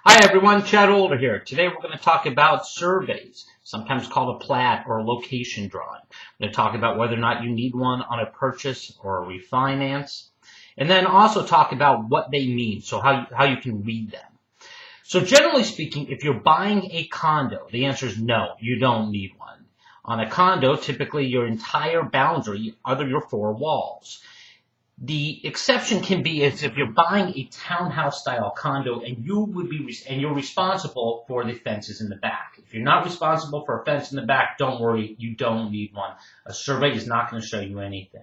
Hi everyone, Chad Older here. Today we're going to talk about surveys, sometimes called a plat or a location drawing. We're going to talk about whether or not you need one on a purchase or a refinance, and then also talk about what they mean, so how you can read them. So generally speaking, if you're buying a condo, the answer is no, you don't need one. On a condo, typically your entire boundary are your four walls. The exception can be is if you're buying a townhouse style condo and you're responsible for the fences in the back. If you're not responsible for a fence in the back, don't worry, you don't need one. A survey is not going to show you anything.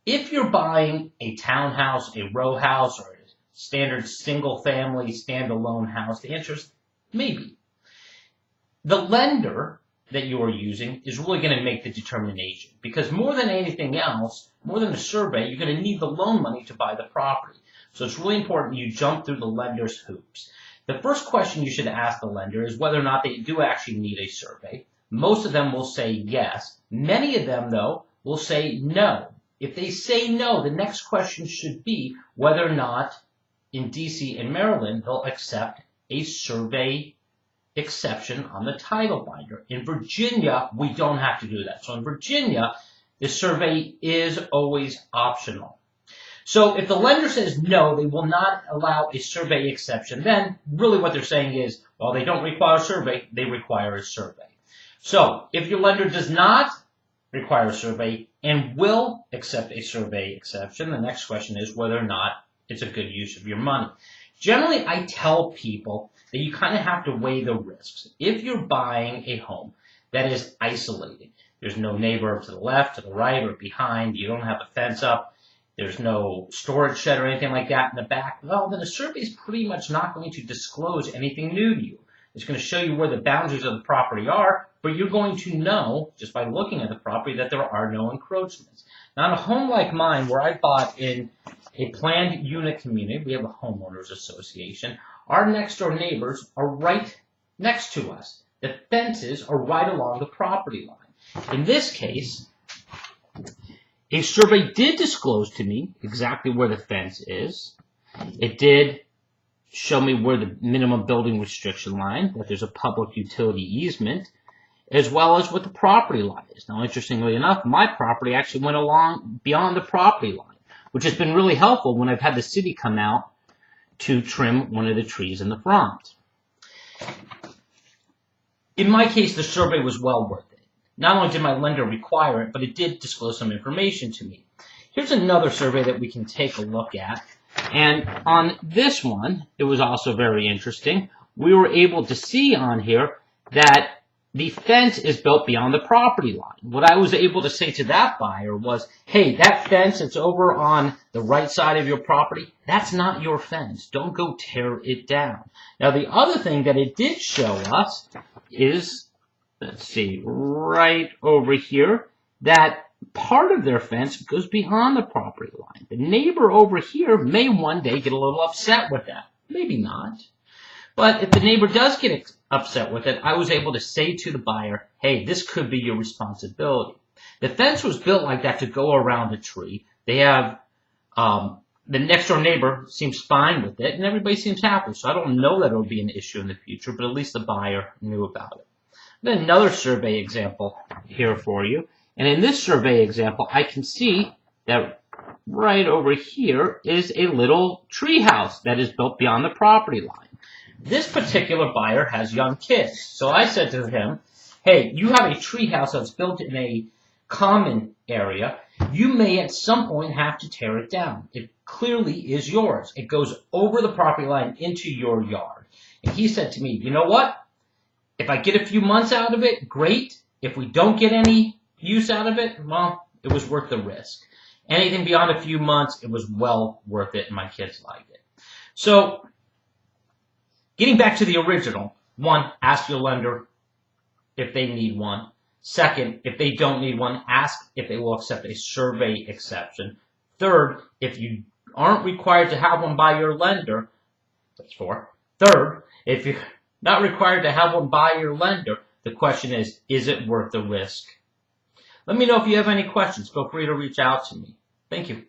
If you're buying a townhouse, a row house, or a standard single family standalone house, the answer is maybe. The lender that you are using is really going to make the determination, because more than anything else, more than a survey, you're going to need the loan money to buy the property. So it's really important you jump through the lender's hoops. The first question you should ask the lender is whether or not they do actually need a survey. Most of them will say yes. Many of them, though, will say no. If they say no, the next question should be whether or not in DC and Maryland they'll accept a survey exception on the title binder. In Virginia, we don't have to do that. So in Virginia, the survey is always optional. So if the lender says no, they will not allow a survey exception, then really what they're saying is, well, they don't require a survey, they require a survey. So if your lender does not require a survey and will accept a survey exception, the next question is whether or not it's a good use of your money. Generally, I tell people that you kind of have to weigh the risks. If you're buying a home that is isolated, there's no neighbor to the left, to the right, or behind, you don't have a fence up, there's no storage shed or anything like that in the back, well, then a survey is pretty much not going to disclose anything new to you. It's going to show you where the boundaries of the property are, but you're going to know, just by looking at the property, that there are no encroachments. Now, in a home like mine, where I bought in a planned unit community, we have a homeowners association, our next door neighbors are right next to us. The fences are right along the property line. In this case, a survey did disclose to me exactly where the fence is. It did show me where the minimum building restriction line, that there's a public utility easement, as well as what the property line is. Now, interestingly enough, my property actually went along beyond the property line, which has been really helpful when I've had the city come out to trim one of the trees in the front. In my case, the survey was well worth it. Not only did my lender require it, but it did disclose some information to me. Here's another survey that we can take a look at. And on this one, it was also very interesting. We were able to see on here that the fence is built beyond the property line. What I was able to say to that buyer was, hey, that fence that's over on the right side of your property, that's not your fence. Don't go tear it down. Now, the other thing that it did show us is, let's see, right over here, that part of their fence goes beyond the property line. The neighbor over here may one day get a little upset with that. Maybe not. But if the neighbor does get upset with it, I was able to say to the buyer, hey, this could be your responsibility. The fence was built like that to go around a tree. They have, the next door neighbor seems fine with it, and everybody seems happy. So I don't know that it'll be an issue in the future, but at least the buyer knew about it. Then another survey example here for you. And in this survey example, I can see that right over here is a little tree house that is built beyond the property line. This particular buyer has young kids. So I said to him, hey, you have a tree house that's built in a common area. You may at some point have to tear it down. It clearly is yours. It goes over the property line into your yard. And he said to me, you know what? If I get a few months out of it, great. If we don't get any use out of it, well, it was worth the risk. Anything beyond a few months, it was well worth it, and my kids liked it. So, getting back to the original, one, ask your lender if they need one. Second, if they don't need one, ask if they will accept a survey exception. Third, if you aren't required to have one by your lender, that's four. Third, if you're not required to have one by your lender, the question is it worth the risk? Let me know if you have any questions. Feel free to reach out to me. Thank you.